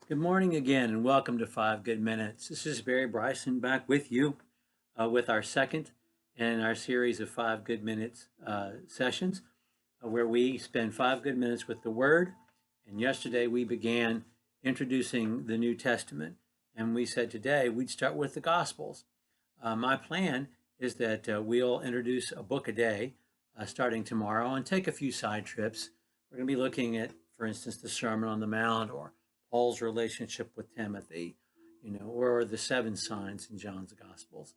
Good morning again, and welcome to 5 Good Minutes. This is Barry Bryson back with you with our second in our series of 5 Good Minutes sessions, where we spend 5 good minutes with the Word. And yesterday we began introducing the New Testament, and we said today we'd start with the Gospels. My plan is that we'll introduce a book a day starting tomorrow and take a few side trips. We're going to be looking at, for instance, the Sermon on the Mount or Paul's relationship with Timothy, or the seven signs in John's Gospels.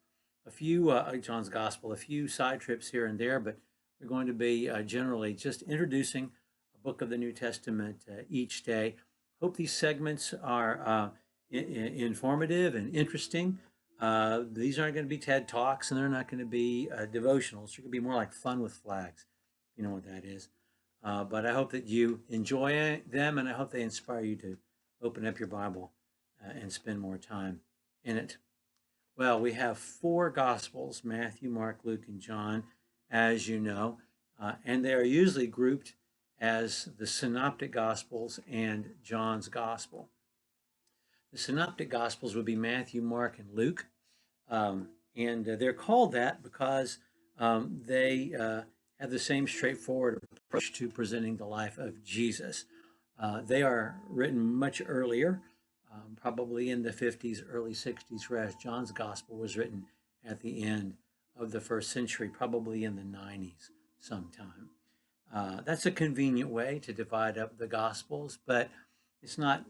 John's Gospel, a few side trips here and there, but we're going to be generally just introducing a book of the New Testament each day. Hope these segments are informative and interesting. These aren't going to be TED Talks, and they're not going to be devotionals. They're going to be more like fun with flags. You know what that is. But I hope that you enjoy them, and I hope they inspire you to open up your Bible and spend more time in it. Well, we have four Gospels: Matthew, Mark, Luke, and John, as you know, and they are usually grouped as the Synoptic Gospels and John's Gospel. The Synoptic Gospels would be Matthew, Mark, and Luke, and they're called that because they have the same straightforward approach to presenting the life of Jesus. They are written much earlier, probably in the 50s, early 60s, whereas John's Gospel was written at the end of the first century, probably in the 90s sometime. That's a convenient way to divide up the Gospels, but it's not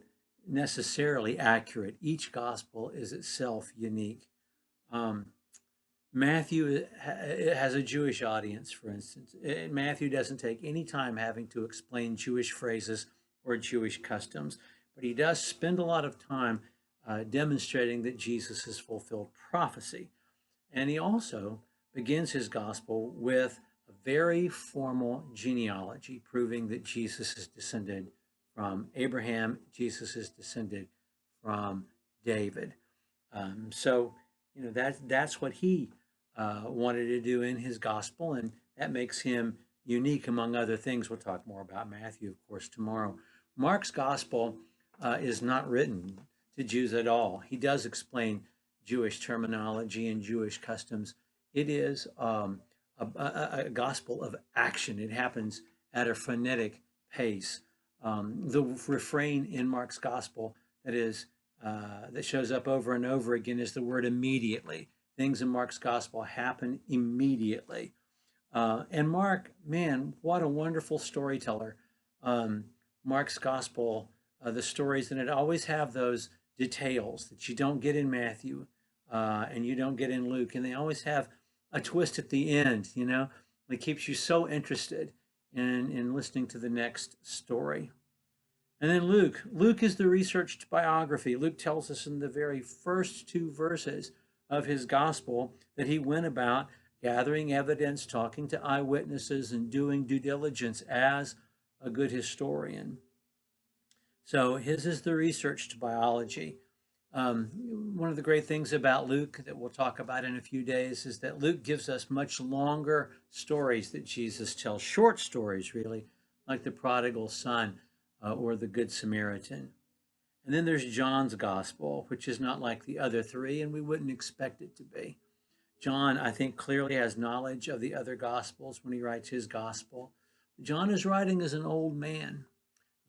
necessarily accurate. Each Gospel is itself unique. Matthew has a Jewish audience, for instance. Matthew doesn't take any time having to explain Jewish phrases or Jewish customs, but he does spend a lot of time demonstrating that Jesus has fulfilled prophecy. And he also begins his gospel with a very formal genealogy, proving that Jesus is descended from Abraham, Jesus is descended from David. So, that's what he wanted to do in his gospel, and that makes him unique among other things. We'll talk more about Matthew, of course, tomorrow. Mark's gospel is not written to Jews at all. He does explain Jewish terminology and Jewish customs. It is a gospel of action. It happens at a frenetic pace. The refrain in Mark's gospel that shows up over and over again is the word immediately. Things in Mark's gospel happen immediately. And Mark, man, what a wonderful storyteller. Mark's gospel, the stories in it always have those details that you don't get in Matthew and you don't get in Luke. And they always have a twist at the end, It keeps you so interested in listening to the next story. And then Luke is the researched biography. Luke tells us in the very first two verses of his gospel that he went about gathering evidence, talking to eyewitnesses, and doing due diligence as a good historian. So his is the researched biology. One of the great things about Luke that we'll talk about in a few days is that Luke gives us much longer stories that Jesus tells, short stories, really, like the prodigal son or the Good Samaritan. And then there's John's gospel, which is not like the other three, and we wouldn't expect it to be. John, I think, clearly has knowledge of the other gospels when he writes his gospel. John is writing as an old man.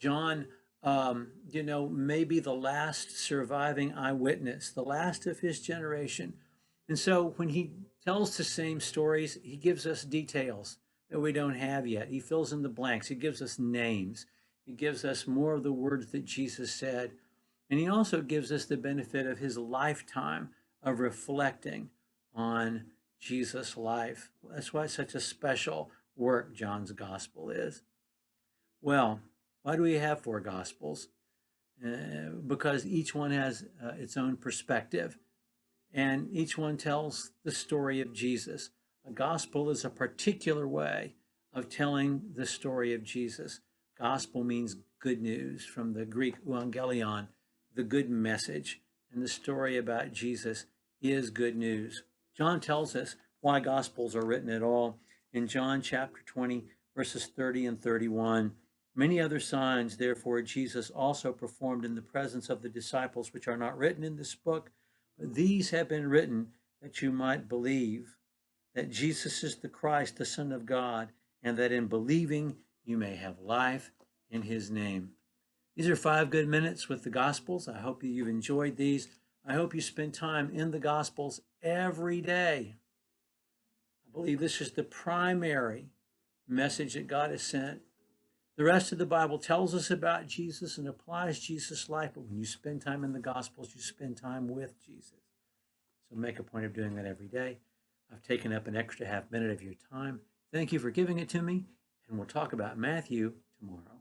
John, may be the last surviving eyewitness, the last of his generation. And so when he tells the same stories, he gives us details that we don't have yet. He fills in the blanks. He gives us names. He gives us more of the words that Jesus said. And he also gives us the benefit of his lifetime of reflecting on Jesus' life. That's why it's such a special work John's gospel is. Well, why do we have four gospels? Because each one has its own perspective, and each one tells the story of Jesus. A gospel is a particular way of telling the story of Jesus. Gospel means good news, from the Greek euangelion, the good message, and the story about Jesus is good news. John tells us why Gospels are written at all in John chapter 20, verses 30 and 31. Many other signs, therefore, Jesus also performed in the presence of the disciples, which are not written in this book, but these have been written that you might believe that Jesus is the Christ, the Son of God, and that in believing you may have life in his name. These are 5 good minutes with the Gospels. I hope that you've enjoyed these. I hope you spend time in the Gospels every day. I believe this is the primary message that God has sent. The rest of the Bible tells us about Jesus and applies Jesus' life, but when you spend time in the Gospels, you spend time with Jesus. So make a point of doing that every day. I've taken up an extra half minute of your time. Thank you for giving it to me, and we'll talk about Matthew tomorrow.